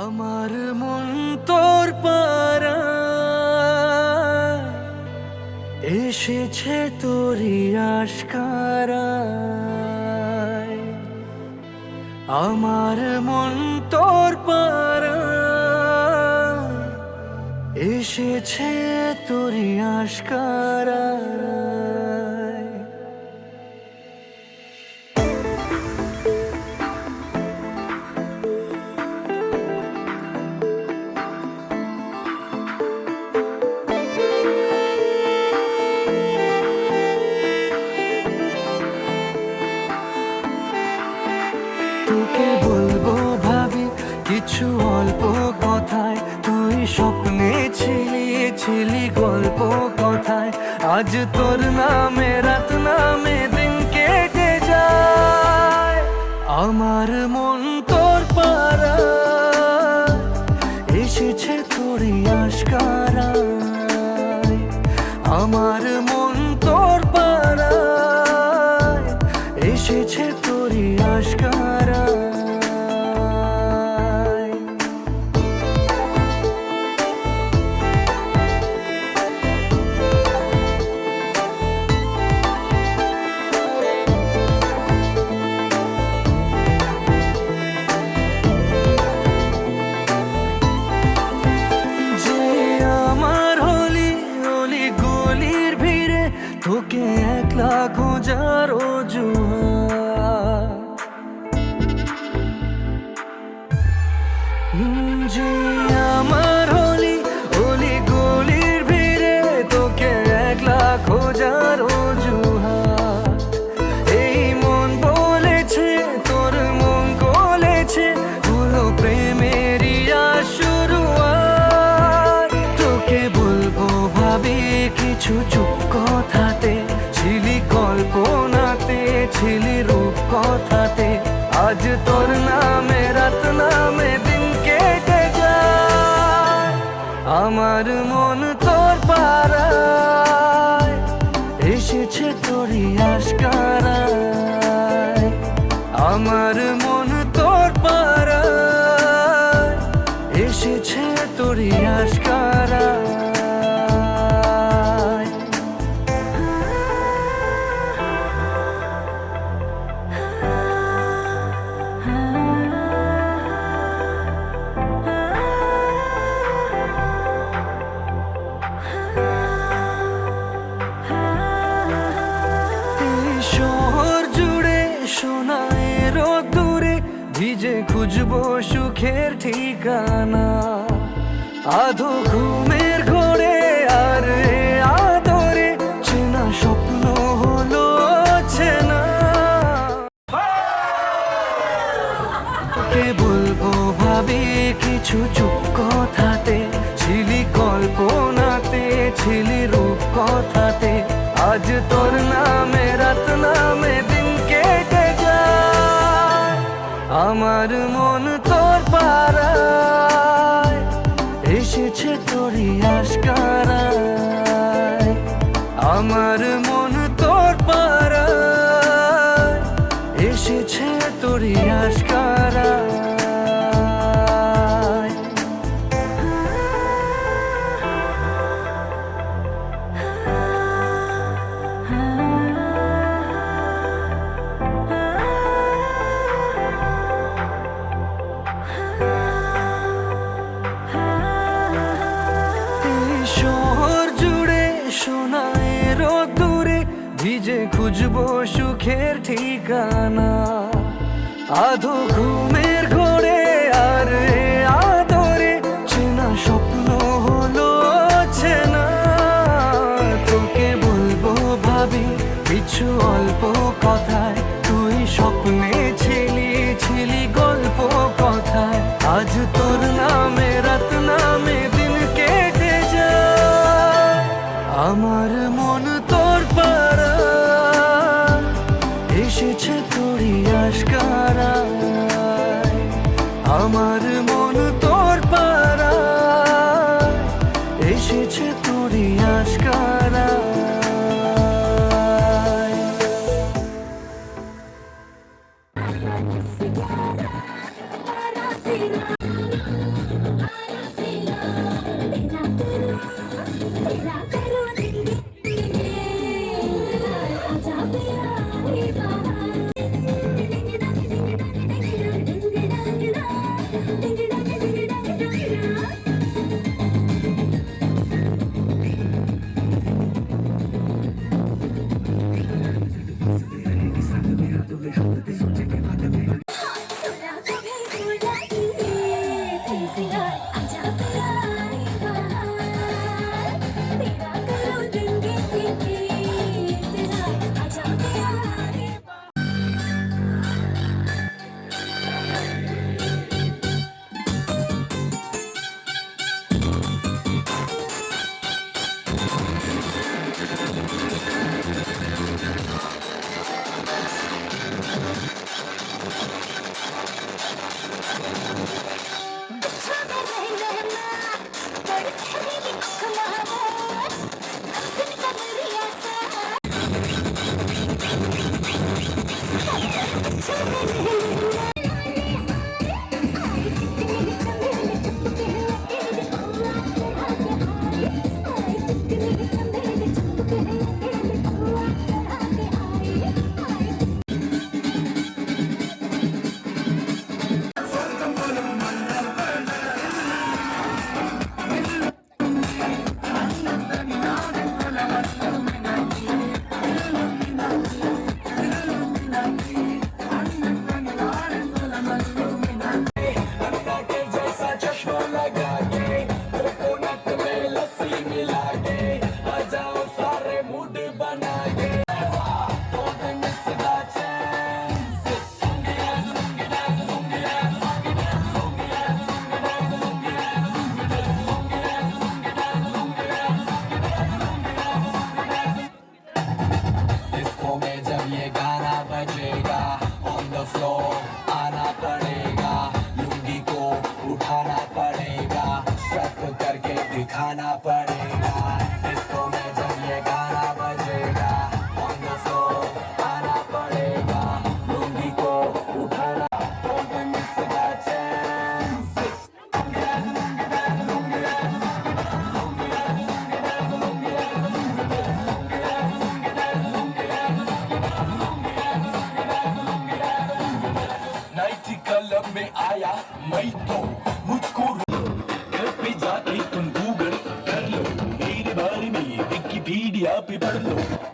আমার মন তোর পাড়ায় এসেছে তোরই আশকারায়। আমার মন তোর পাড়ায় এসেছে তোরই আশকারায়। তোকে বলবো ভাবি কিছু অল্প কথায়, তুই স্বপ্নে ছিলি গল্প কথায়। আজ তোর নামে রাত নামে দিন আমার মন তোর পাড়ায় এসেছে তোরই আশকারায়। আমার মন তোর পাড়ায় এসেছে তোরই আশকারায়। তোকে একলা খোঁজার অজুহাত, যে আমার হলি অলি গলির ভিড়ে তোকে একলা খোঁজার অজুহাত। এই মন বলেছে তোর মন গলেছে, হলো প্রেমেরই শুরুয়াত। তোকে বলবো ভাবি কিছু চুপ কথাতে, ছিলি কল্পনাতে ছিলি রূপ কথাতে। আজ তোর নামে রাত নামে দিন কেটে যায়। আমার মন তোর পাড়ায় এসেছে তোরই আশকারায়। আমার মন তোর পাড়ায় এসেছে তোরই আশকারায়। শহর জুড়ে সোনায় রোদ্দুরে ভিজে খুঁজবো সুখের ঠিকানা। আধো ঘুমের ঘোরে আর আদরে চেনা স্বপ্ন হলো চেনা। কে বলবো ভাবি কিছু চুপ কথাতে, ছিলি কল্পনাতে ছিলি রূপ কথাতে। আজ তোর নামে রাত নামে দিন কেটে যায়। আমার মন তোর পাড়ায় এসেছে তোরই আশকারায়। আমার মন তোর পাড়ায় এসেছে তোরই আশকারায়। শহর জুড়ে সোনায় রোদ্দুরে ভিজে খুঁজবো সুখের ঠিকানা। আধো ঘুমের ঘোরে আর আদরে চেনা স্বপ্ন হলো চেনা। তোকে বলবো ভাবি কিছু অল্প কথায়, তুই স্বপ্নে ছিলি ছিলি গল্প কথায়। আজ তোর নামে রাত নামে দিন কেটে যায়। আমার মন তোর পাড়ায় এসেছে তোরই আশকারায়। আমার মন তোর পাড়ায় এসেছে তোরই আশকারায়। आया मैं तो मुझको घर पे जाके तुम गूगल कर लो मेरे बारे में विकिपीडिया पे पढ़ लो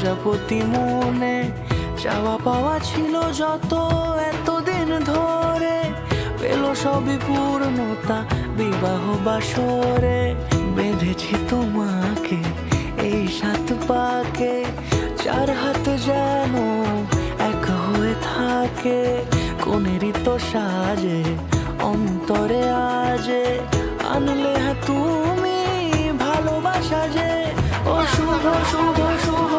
প্রজাপতি মনে চাওয়া পাওয়া ছিল যত এতদিন ধরে, পেল সবই পূর্ণতা বিবাহ বাসরে। বেঁধেছি তোমাকে এই 7 পাকে, 4 হাত যেন এক হয়ে থাকে। কোনেরই তো সাজে অন্তরে আজে, আনলে তুমি ভালোবাসা যে। ও শুভ শুভ শুভ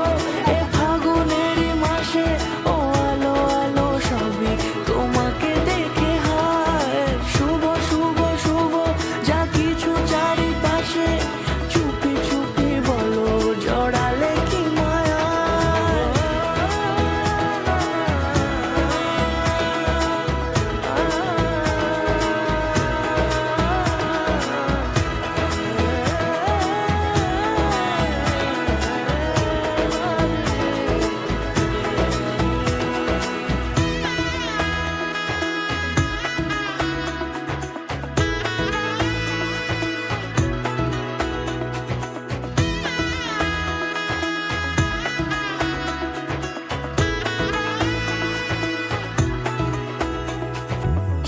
এ ফাগুনেরই মাসে, ও আলো আলো সবই তোমাকে দেখে হায়। শুভ শুভ শুভ যা কিছু চারিপাশে, চুপি চুপি বলো জড়ালে কি মায়া।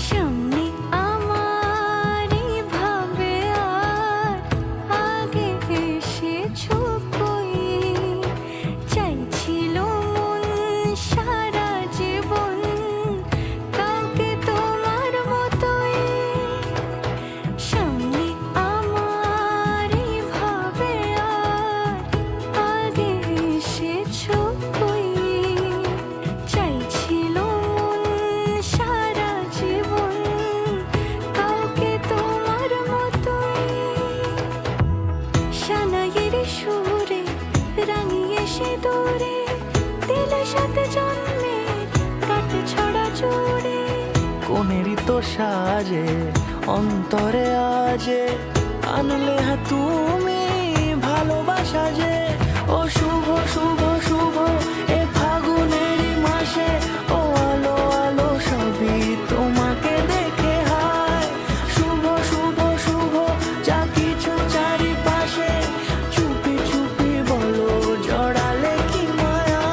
সামনে আমার ভাবে আর আগে এসেছো কই, চাইছিল মন সারা জীবন কাউকে তোমার মতোই। সামনে আমার ভাবে আর আগে এসেছো কই, চাইছিল মন সারা জীবন কাউকে তোমার মতোই। সানাইয়ের সুরে রাঙিয়ে সে দূরে, দিলে 7 জন্মের কাট ছড়া জুড়ে। কোনেরই তো সাজে অন্তরে আজে, আনলে তুমি ভালোবাসা যে। ও শুভ শুভ শুভ এ ফাগুনেরই মাসে, ও আলো আলো সবই তোমাকে দেখে হায়। শুভ শুভ শুভ যা কিছু চারিপাশে, চুপি চুপি বলো জড়ালে কি মায়া।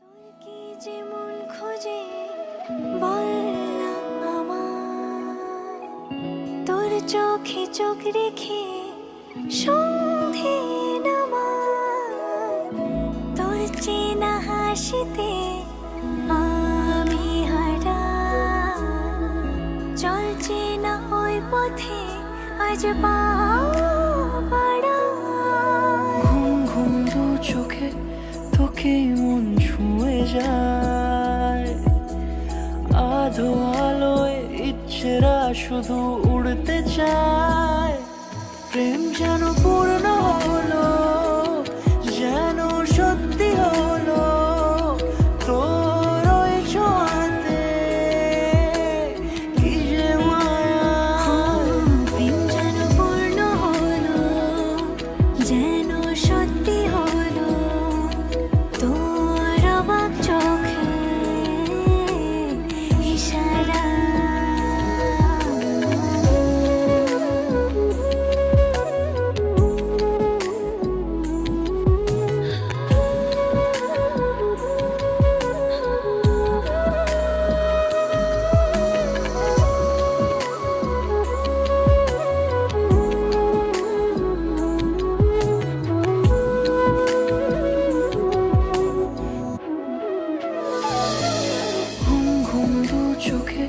তোর কি যে মন খোঁজে বল না আমায়, তোর চোখে চোখ রেখে সন্ধে নামায়। তোর চেনা হাসিতে আমি হারাই, চল চেনা ওই পথে আজ পাও বাড়াই। ঘুম ঘুম দু চোখে তোকে মন ছুঁয়ে যায়, আধো আলোয় ইচ্ছেরা শুধু উড়তে চায়। প্রেম যেন পূর্ণ হলো, যেন সত্যি হলো তোর ওই ছোঁয়াতে, কি যে মায়া। প্রেম যেন পূর্ণ হলো, যেন সত্যি হলো তোর অবাক চোখে ইশারা। ঘুম ঘুম দু চোখে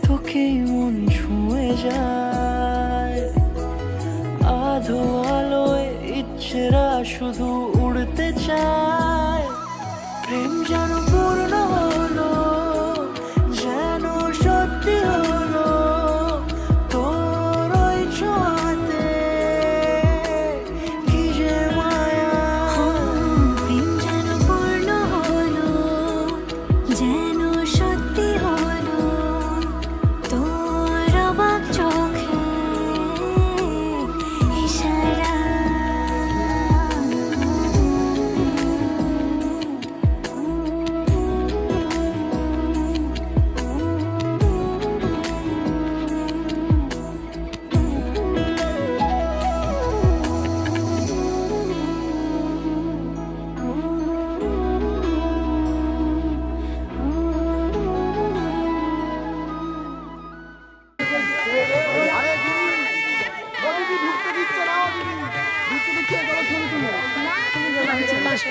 তোকে মন ছুঁয়ে যায়, আধো আলোয় ইচ্ছেরা শুধু উড়তে চায়। প্রেম যেন পূর্ণ হলো, যেন সত্যি হলো তোর ওই ছোঁয়াতে, কি যে মায়া। প্রেম যেন পূর্ণ হলো, যেন সত্যি হলো তোর অবাক চোখে ইশারা। আচ্ছা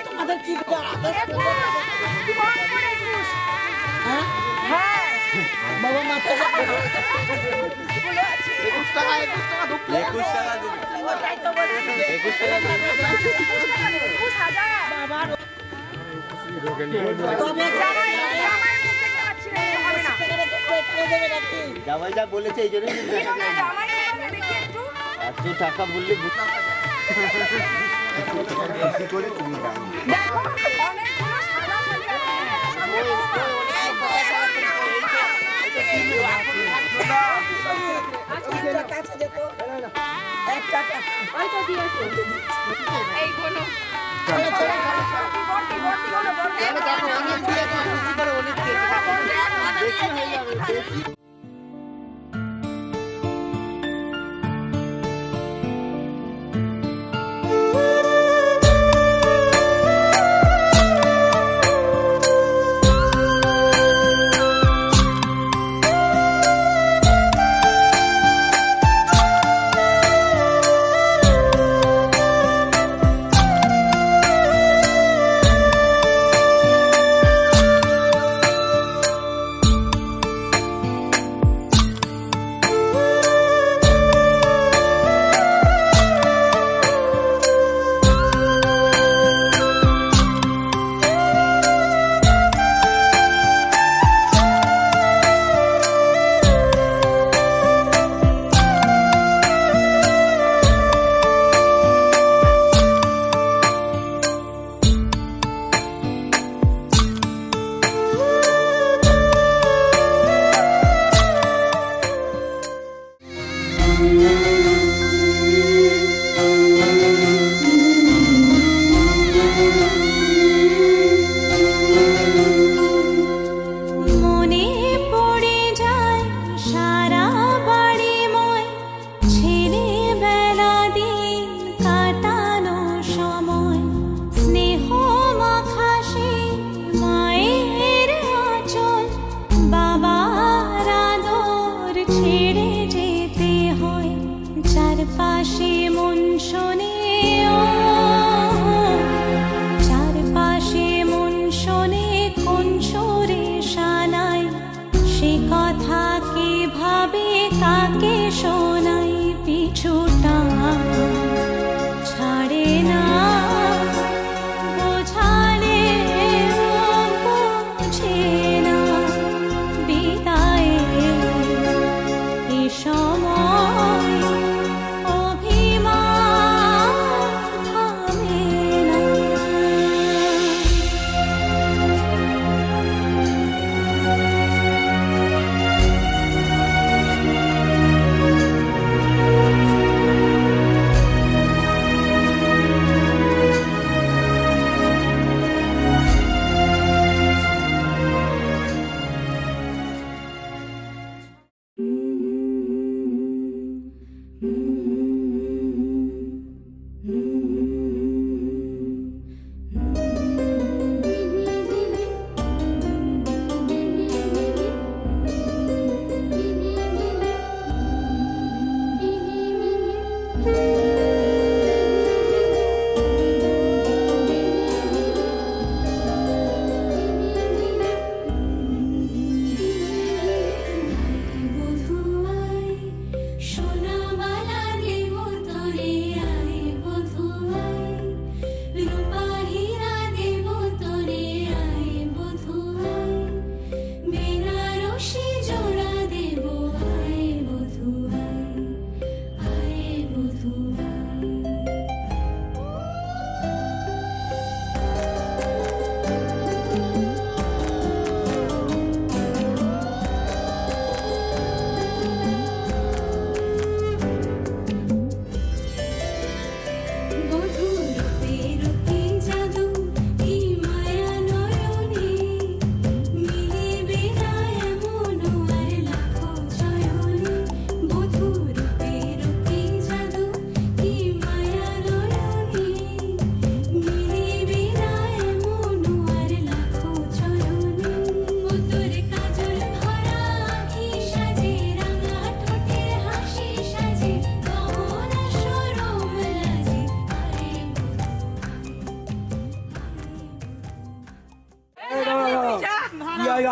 তোমাদের কি বাবা মাথা জামাই যা বলেছে এই জন্যই এত টাকা বললে করে তুমি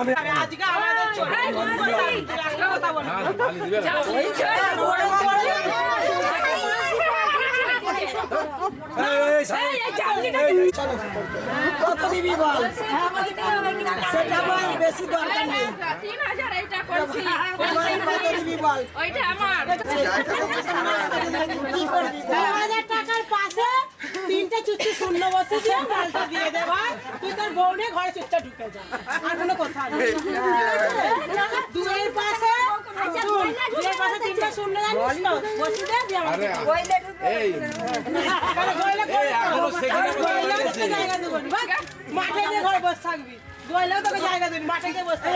আমি আজকে আমাদের ছোট কথা বলি কত দিবি বল সেটা বল বেশি দরকার নেই 3000 এটা করছি কত দিবি বল ওইটা আমার কি করবি 2000 টাকার পাশে তিনটা চুচি শূন্য বসে দিয়ে মালটা দিয়ে দে ভাই তুই তোর বউ নিয়ে ঘরে চুপচাপ ঢুকে যা আর কোনো কথা নেই দুয়ের পাশে দুয়ের পাশে তিনটা শূন্য জানিস তো বসে দে দিয়ে আমাকে এই এখনো সেখানে জায়গা দেবো না ভাই মাঠে গিয়ে ঘরে বসে থাকবি দোয়ালেও তোকে জায়গা দেবি মাঠে গিয়ে বসে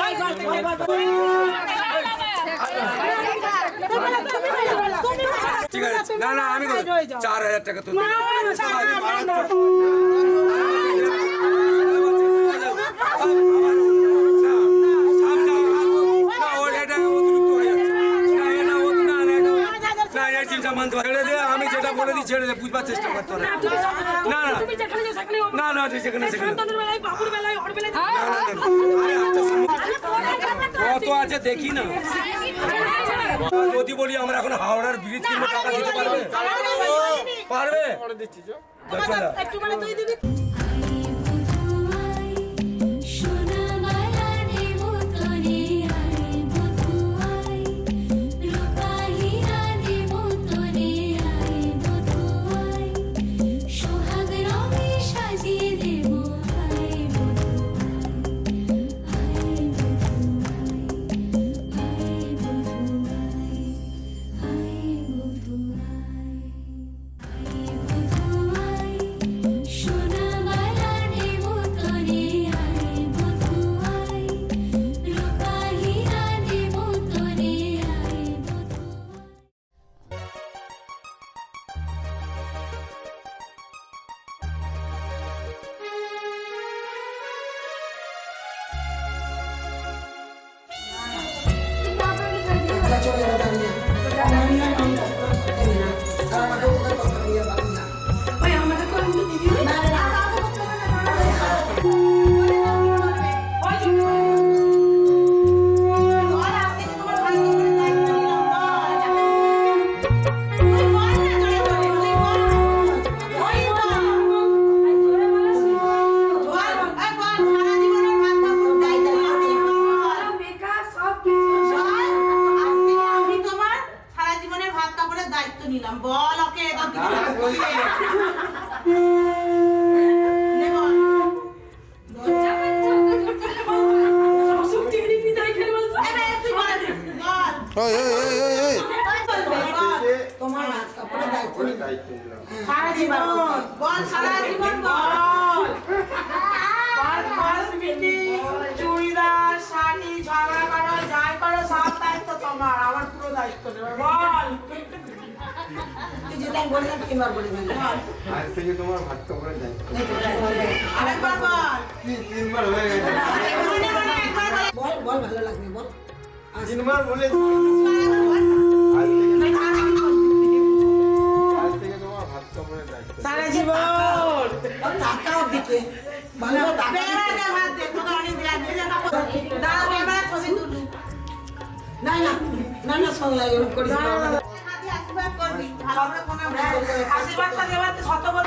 ঠিক আছে না না আমি 4000 টাকা তো আমি যেটা বলে দিই ছেড়ে বুঝবার চেষ্টা করতে হবে না না না না সেখানে কত আছে দেখি না যদি বলি আমরা এখন হাওড়ার ব্রিজ কিনবো টাকা দিতে পারবে পারবে একটু মানে তুই দিবি সারা জীবন বল সারা জীবন বল চুড়িদার শাড়ি ঝগড়া করো যাই করো সব দায়িত্ব তোমার আমার পুরো দায়িত্ব নেবে বল তুই যেটা বললাম তিনবার বলে দিবি আজ থেকে তোমার ভাত কাপড়ের দায়িত্ব আরেকবার বল তিনবার হয়ে গেছে বল বল ভালো লাগবে বল তিনবার বলে আজ থেকে তোমার ভাত কাপড়ের দায়িত্ব সারা জীবন টাকাও দিতে ভালো টাকা ভাত দে তোকে অনেক দিয়ে দাও এবার ছবি তুলু না না না না সব লাগে করিস না আশীর্বাদ করবি ভালো করে কোন আশীর্বাদটা দেওয়াতে শতবার